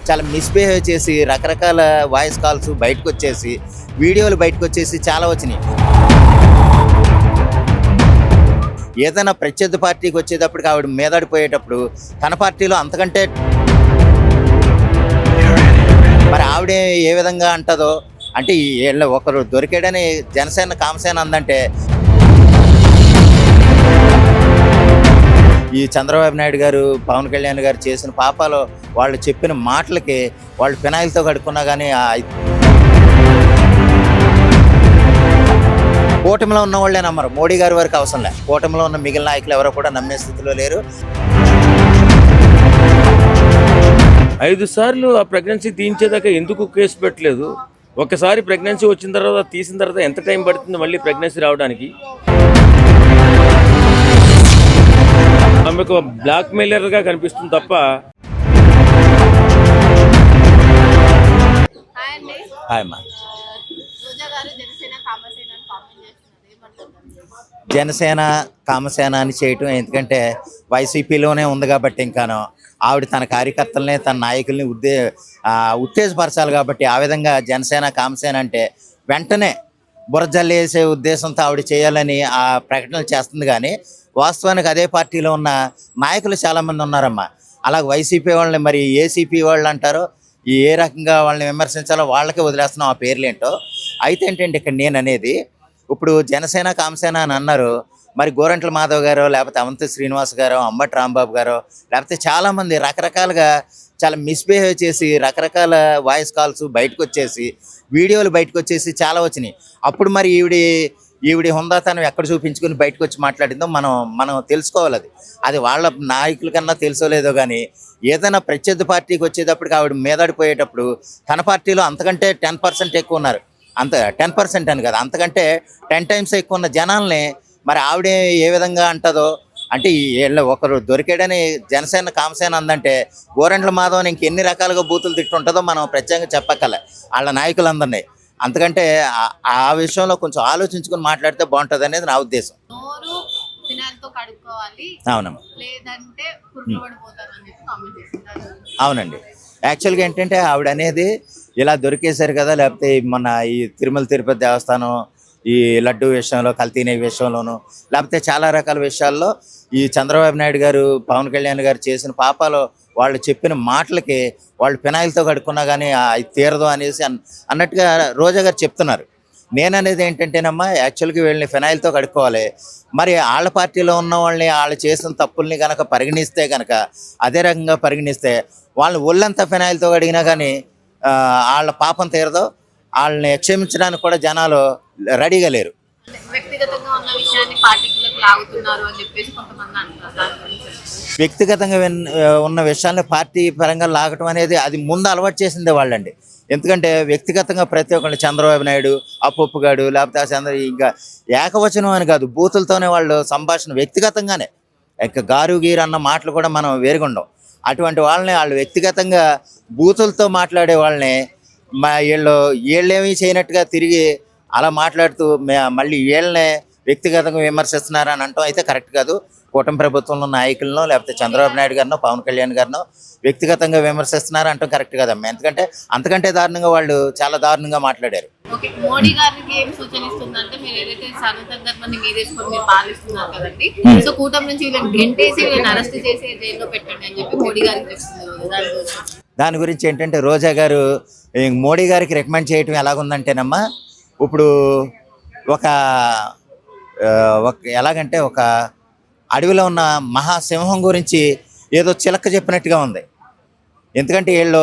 చాలా మిస్‌బిహేవ్ చేసి రకరకాల వాయిస్ కాల్స్ బయటకొచ్చేసి, వీడియోలు బయటకొచ్చేసి చాలా వచ్చినియి. ఏదైనా ప్రత్యర్థి పార్టీకి వచ్చేటప్పటికి ఆవిడ మీదాడిపోయేటప్పుడు తన పార్టీలో అంతకంటే మరి ఆవిడ ఏ విధంగా అంటదో అంటే ఈళ్ళ ఒకరు దొరికాడని జనసేన, కామసేన అందంటే ఈ చంద్రబాబు నాయుడు గారు, పవన్ కళ్యాణ్ గారు చేసిన పాపాలు వాళ్ళు చెప్పిన మాటలకి వాళ్ళు ఫినాయిల్‌తో కడుక్కున్నా గానీ కూటమిలో ఉన్నవాళ్ళే నమ్మరు. మోడీ గారి వరకు అవసరం లే. కూటమిలో ఉన్న మిగిలిన నాయకులు ఎవరో కూడా నమ్మే స్థితిలో లేరు. 5 సార్లు ఆ ప్రెగ్నెన్సీ తీయించేదాకా ఎందుకు కేసు పెట్టలేదు? ఒక్కసారి ప్రెగ్నెన్సీ వచ్చిన తర్వాత తీసిన తర్వాత ఎంత టైం పడుతుంది మళ్ళీ ప్రెగ్నెన్సీ రావడానికి? ఆమెకు బ్లాక్ మెయిలర్గా కనిపిస్తుంది తప్ప. హాయ్ అమ్మా. జనసేన కామసేన అని చేయటం ఎందుకంటే వైసీపీలోనే ఉంది కాబట్టి ఇంకాను ఆవిడ తన కార్యకర్తలనే తన నాయకుల్ని ఉత్తేజపరచాలి కాబట్టి ఆ విధంగా జనసేన కామసేన అంటే వెంటనే బురజల్లేసే ఉద్దేశంతో ఆవిడ చేయాలని ఆ ప్రకటనలు చేస్తుంది. కానీ వాస్తవానికి అదే పార్టీలో ఉన్న నాయకులు చాలామంది ఉన్నారమ్మా. అలాగే వైసీపీ వాళ్ళని మరి ఏసీపీ వాళ్ళు అంటారో ఏ రకంగా వాళ్ళని విమర్శించాలో వాళ్ళకే వదిలేస్తున్నాం ఆ పేర్లేంటో. అయితే ఏంటంటే ఇక్కడ నేను అనేది ఇప్పుడు జనసేన కామసేన అని అన్నారు. మరి గోరంట్ల మాధవ్ గారో లేకపోతే అవంతి శ్రీనివాస్ గారో అంబటి రాంబాబు గారో లేకపోతే చాలామంది రకరకాలుగా చాలా మిస్‌బిహేవ్ చేసి రకరకాల వాయిస్ కాల్స్ బయటకొచ్చేసి, వీడియోలు బయటకొచ్చేసి చాలా వచ్చినాయి. అప్పుడు మరి ఈవిడి హుందాతనం ఎక్కడ చూపించుకుని బయటకొచ్చి మాట్లాడిందో మనం తెలుసుకోవాలి. అది వాళ్ళ నాయకుల కన్నా తెలుసో లేదో కానీ ఏదైనా ప్రత్యర్థి పార్టీకి వచ్చేటప్పటికి ఆవిడ మీదాడిపోయేటప్పుడు తన పార్టీలో అంతకంటే 10% ఎక్కువ ఉన్నారు. అంత 10% అని కాదు, అంతకంటే 10 టైమ్స్ ఎక్కువ ఉన్న జనాల్ని మరి ఆవిడే ఏ విధంగా అంటదో అంటే వీళ్ళ ఒకరు దొరికాడని జనసేన, కామసేన అందంటే గోరంట్ల మాధవన్ ఇంకెన్ని రకాలుగా బూతులు తిట్టుంటుందో మనం ప్రత్యేకంగా చెప్పక్కలే వాళ్ళ నాయకులందరినీ. అందుకంటే ఆ విషయంలో కొంచెం ఆలోచించుకుని మాట్లాడితే బాగుంటుంది అనేది నా ఉద్దేశం. అవునమ్మా. అవునండి. యాక్చువల్గా ఏంటంటే ఆవిడ అనేది ఇలా దొరికేశారు కదా, లేకపోతే మొన్న ఈ తిరుమల తిరుపతి దేవస్థానం ఈ లడ్డు విషయంలో, కల్తీ నెయ్యి విషయంలోనూ లేకపోతే చాలా రకాల విషయాల్లో ఈ చంద్రబాబు నాయుడు గారు, పవన్ కళ్యాణ్ గారు చేసిన పాపాలు వాళ్ళు చెప్పిన మాటలకి వాళ్ళు ఫినాయిల్‌తో కడుక్కున్నా కానీ అది తీరదు అనేసి అన్నట్టుగా రోజా గారు చెప్తున్నారు. నేననేది ఏంటంటేనమ్మా యాక్చువల్గా వీళ్ళని ఫినాయిల్‌తో కడుక్కోవాలి. మరి వాళ్ళ పార్టీలో ఉన్న వాళ్ళని వాళ్ళు చేసిన తప్పుల్ని కనుక పరిగణిస్తే కనుక అదే రకంగా పరిగణిస్తే వాళ్ళని ఒళ్ళంతా ఫినాయిల్‌తో కడిగినా కానీ వాళ్ళ పాపం తీరదు. వాళ్ళని క్షమించడానికి కూడా జనాలు రెడీగా లేరు. వ్యక్తిగతంగా ఉన్న విషయాన్ని పార్టీ పరంగా లాగటం అనేది అది ముందు అలవాటు చేసిందే వాళ్ళండి. ఎందుకంటే వ్యక్తిగతంగా ప్రతి ఒక్కళ్ళు చంద్రబాబు నాయుడు, అప్పొప్పు గాడు లేకపోతే ఇంకా ఏకవచనం అని కాదు, బూతులతోనే వాళ్ళు సంభాషణ వ్యక్తిగతంగానే ఇంకా గారు గీరు అన్న మాటలు కూడా మనం వేరుగుండం. అటువంటి వాళ్ళని వాళ్ళు వ్యక్తిగతంగా బూతులతో మాట్లాడే వాళ్ళని వీళ్ళేమీ చేయనట్టుగా తిరిగి అలా మాట్లాడుతూ మళ్ళీ వీళ్ళనే వ్యక్తిగతంగా విమర్శిస్తున్నారు అని అంటాం అయితే కరెక్ట్ కాదు. కూటమి ప్రభుత్వంలో నాయకులను లేకపోతే చంద్రబాబు నాయుడు గారినో పవన్ కళ్యాణ్ గారినో వ్యక్తిగతంగా విమర్శిస్తున్నారు అంటాం కరెక్ట్ కదమ్మా. ఎందుకంటే అంతకంటే దారుణంగా వాళ్ళు చాలా దారుణంగా మాట్లాడారు. మోడీ గారికి ఏం సూచన ఇస్తుందంటే మీరు ఏదైతే సనాతన ధర్మాన్ని మీదేసుకొని మీరు పాలిస్తున్నారు కదండి, సో కూటమి నుంచి వీళ్ళని గెంటేసి వీళ్ళని అరెస్ట్ చేసి జైల్లో పెట్టండి అని చెప్పి మోడీ గారికి చెప్తున్నారు. దాని గురించి ఏంటంటే రోజా గారు మోడీ గారికి రికమెండ్ చేయటం ఎలాగుందంటేనమ్మా, ఇప్పుడు ఎలాగంటే ఒక అడవిలో ఉన్న మహాసింహం గురించి ఏదో చిలక చెప్పినట్టుగా ఉంది. ఎందుకంటే వీళ్ళు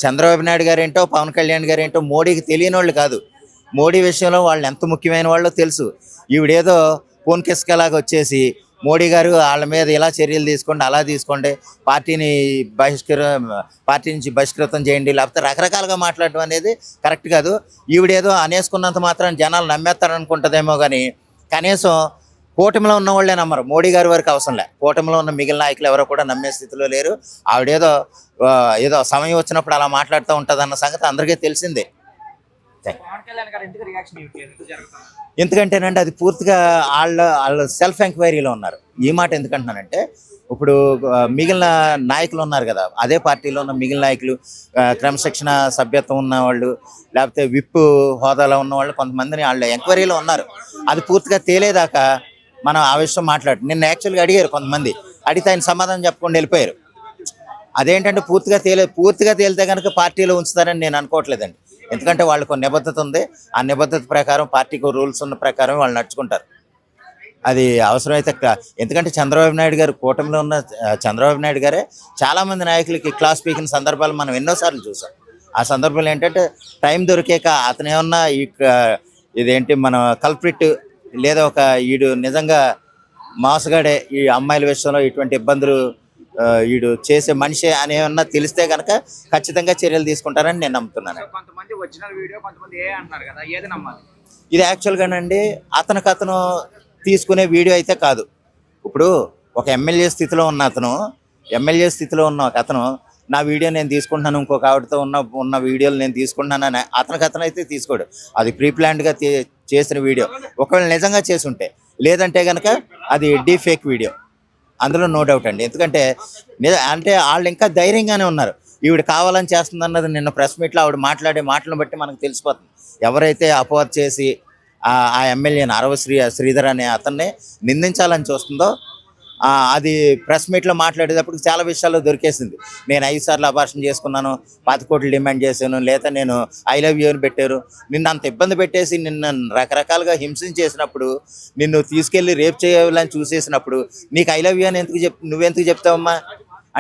చంద్రబాబు నాయుడు గారు ఏంటో, పవన్ కళ్యాణ్ గారు ఏంటో మోడీకి తెలియని వాళ్ళు కాదు. మోడీ విషయంలో వాళ్ళు ఎంత ముఖ్యమైన వాళ్ళో తెలుసు. ఈవిడేదో ఫోన్ కిస్కలాగా వచ్చేసి మోడీ గారు వాళ్ళ మీద ఇలా చర్యలు తీసుకోండి, అలా తీసుకోండి, పార్టీ నుంచి బహిష్కృతం చేయండి లేకపోతే రకరకాలుగా మాట్లాడటం అనేది కరెక్ట్ కాదు. ఈవిడేదో అనేసుకున్నంత మాత్రం జనాలు నమ్మేస్తారనుకుంటుందేమో కానీ కనీసం కూటమిలో ఉన్న వాళ్ళే నమ్మరు. మోడీ గారి వరకు అవసరం లే. కూటమిలో ఉన్న మిగిలిన నాయకులు ఎవరో కూడా నమ్మే స్థితిలో లేరు. ఆవిడేదో సమయం వచ్చినప్పుడు అలా మాట్లాడుతూ ఉంటుంది అన్న సంగతి అందరికీ తెలిసిందే. ఎందుకంటేనంటే అది పూర్తిగా వాళ్ళ సెల్ఫ్ ఎంక్వైరీలో ఉన్నారు. ఈ మాట ఎందుకంటున్నానంటే ఇప్పుడు మిగిలిన నాయకులు ఉన్నారు కదా, అదే పార్టీలో ఉన్న మిగిలిన నాయకులు, క్రమశిక్షణ సభ్యత్వం ఉన్న వాళ్ళు, లేకపోతే విప్ హోదాలో ఉన్న వాళ్ళు కొంతమందిని వాళ్ళు ఎంక్వైరీలో ఉన్నారు. అది పూర్తిగా తేలేదాకా మనం ఆ విషయం నిన్న యాక్చువల్గా అడిగారు కొంతమంది, అడిగితే ఆయన సమాధానం చెప్పకుండా వెళ్ళిపోయారు. అదేంటంటే పూర్తిగా తేలితే కనుక పార్టీలో ఉంచుతారని నేను అనుకోవట్లేదండి. ఎందుకంటే వాళ్ళకు ఒక నిబద్ధత ఉంది. ఆ నిబద్ధత ప్రకారం పార్టీకి రూల్స్ ఉన్న ప్రకారం వాళ్ళు నడుచుకుంటారు. అది అవసరమైతే ఎందుకంటే చంద్రబాబు నాయుడు గారు కూటమిలో ఉన్న చంద్రబాబు నాయుడు గారే చాలామంది నాయకులకి క్లాస్ పీకిన సందర్భాలు మనం ఎన్నోసార్లు చూసాం. ఆ సందర్భాలు ఏంటంటే టైం దొరికాక అతను ఏమన్నా ఇదేంటి మన కల్ప్రిట్ లేదా ఒక ఈడు నిజంగా మోసగాడే ఈ అమ్మాయిల విషయంలో ఇటువంటి ఇబ్బందులు వీడు చేసే మనిషి అని ఏమన్నా తెలిస్తే కనుక ఖచ్చితంగా చర్యలు తీసుకుంటారని నేను నమ్ముతున్నాను. కొంతమంది ఒరిజినల్ వీడియో, కొంతమంది ఏ అంటున్నారు కదా, ఏది నమ్మాలి? ఇది యాక్చువల్గానండి అతను తీసుకునే వీడియో అయితే కాదు. ఇప్పుడు ఒక ఎమ్మెల్యే స్థితిలో ఉన్న ఒక అతను నా వీడియో నేను తీసుకుంటున్నాను, ఇంకొక ఆవిడతో ఉన్న వీడియోలు నేను తీసుకుంటున్నాను అతను అయితే తీసుకోడు. అది ప్రీ ప్లాన్డ్గా చేసిన వీడియో. ఒకవేళ నిజంగా చేసి ఉంటే, లేదంటే కనుక అది డీఫేక్ వీడియో, అందులో నో డౌట్ అండి. ఎందుకంటే అంటే వాళ్ళు ఇంకా ధైర్యంగానే ఉన్నారు. ఈవిడ కావాలని చేస్తుందన్నది నిన్న ప్రెస్ మీట్లో ఆవిడ మాట్లాడే మాటలను బట్టి మనకు తెలిసిపోతుంది. ఎవరైతే అపవాదం చేసి ఆ ఎమ్మెల్యేని శ్రీధర్ అనే అతన్ని నిందించాలని చూస్తుందో అది ప్రెస్ మీట్లో మాట్లాడేటప్పుడు చాలా విషయాల్లో దొరికేసింది. నేను 5 సార్లు అబార్షన్ చేసుకున్నాను, 10 కోట్లు డిమాండ్ చేశాను, లేదా నేను ఐ లవ్ యూ అని పెట్టారు, నిన్ను అంత ఇబ్బంది పెట్టేసి నిన్ను రకరకాలుగా హింసించేసినప్పుడు, నిన్ను తీసుకెళ్ళి రేప్ చేయాలని చూసేసినప్పుడు నీకు ఐ లవ్ యూ అని నువ్వెందుకు చెప్తావమ్మా?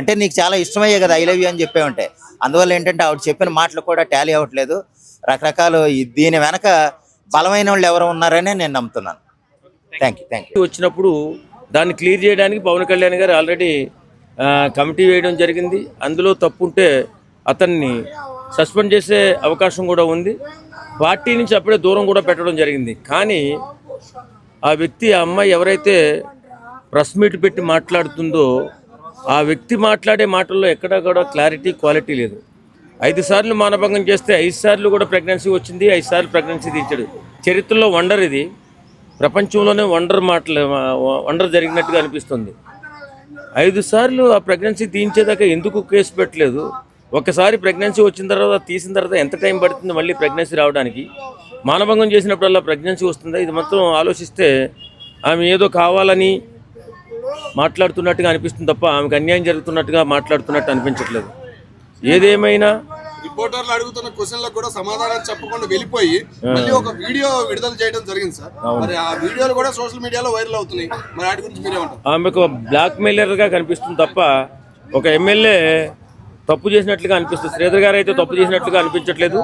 అంటే నీకు చాలా ఇష్టమయ్యే కదా ఐ లవ్ యూ అని చెప్పావంటే. అందువల్ల ఏంటంటే ఆవిడ చెప్పిన మాటలు కూడా టాలీ అవ్వట్లేదు. రకరకాలు దీని వెనక బలమైన వాళ్ళు ఎవరు ఉన్నారనే నేను నమ్ముతున్నాను. Thank you. వచ్చినప్పుడు దాన్ని క్లియర్ చేయడానికి పవన్ కళ్యాణ్ గారు ఆల్రెడీ కమిటీ వేయడం జరిగింది. అందులో తప్పుంటే అతన్ని సస్పెండ్ చేసే అవకాశం కూడా ఉంది. పార్టీ నుంచి అప్పుడే దూరం కూడా పెట్టడం జరిగింది. కానీ ఆ వ్యక్తి, ఆ అమ్మాయి ఎవరైతే ప్రెస్ మీట్ పెట్టి మాట్లాడుతుందో ఆ వ్యక్తి మాట్లాడే మాటల్లో ఎక్కడా కూడా క్వాలిటీ లేదు. 5 సార్లు మానభంగం చేస్తే 5 సార్లు కూడా ప్రెగ్నెన్సీ వచ్చింది, 5 సార్లు ప్రెగ్నెన్సీ తీర్చాడు. చరిత్రలో వండర్ ఇది. ప్రపంచంలోనే వండర్ జరిగినట్టుగా అనిపిస్తుంది. 5 సార్లు ఆ ప్రెగ్నెన్సీ తీయించేదాకా ఎందుకు కేసు పెట్టలేదు? ఒకసారి ప్రెగ్నెన్సీ వచ్చిన తర్వాత తీసిన తర్వాత ఎంత టైం పడుతుంది మళ్ళీ ప్రెగ్నెన్సీ రావడానికి? మానభంగం చేసినప్పుడల్లా ప్రెగ్నెన్సీ వస్తుందా? ఇది మొత్తం ఆలోచిస్తే ఆమె ఏదో కావాలని మాట్లాడుతున్నట్టుగా అనిపిస్తుంది తప్ప ఆమెకు అన్యాయం జరుగుతున్నట్టుగా మాట్లాడుతున్నట్టు అనిపించట్లేదు. ఏదేమైనా రిపోర్టర్లు అడుగుతున్న క్వశ్చన్లకు కూడా సమాధానం చెప్పకుండా వెళ్ళిపోయి మళ్ళీ ఒక వీడియో విడుదల చేయడం జరిగింది సార్. మరి ఆ వీడియోలు కూడా సోషల్ మీడియాలో వైరల్ అవుతున్నాయి. మరి వాటి గురించి మీరేమంటారు? ఆమెకు బ్లాక్ మెయిలర్గా కనిపిస్తుంది తప్ప ఒక ఎమ్మెల్యే తప్పు చేసినట్లుగా అనిపిస్తుంది. శ్రీధర్ గారు అయితే తప్పు చేసినట్లుగా అనిపించట్లేదు.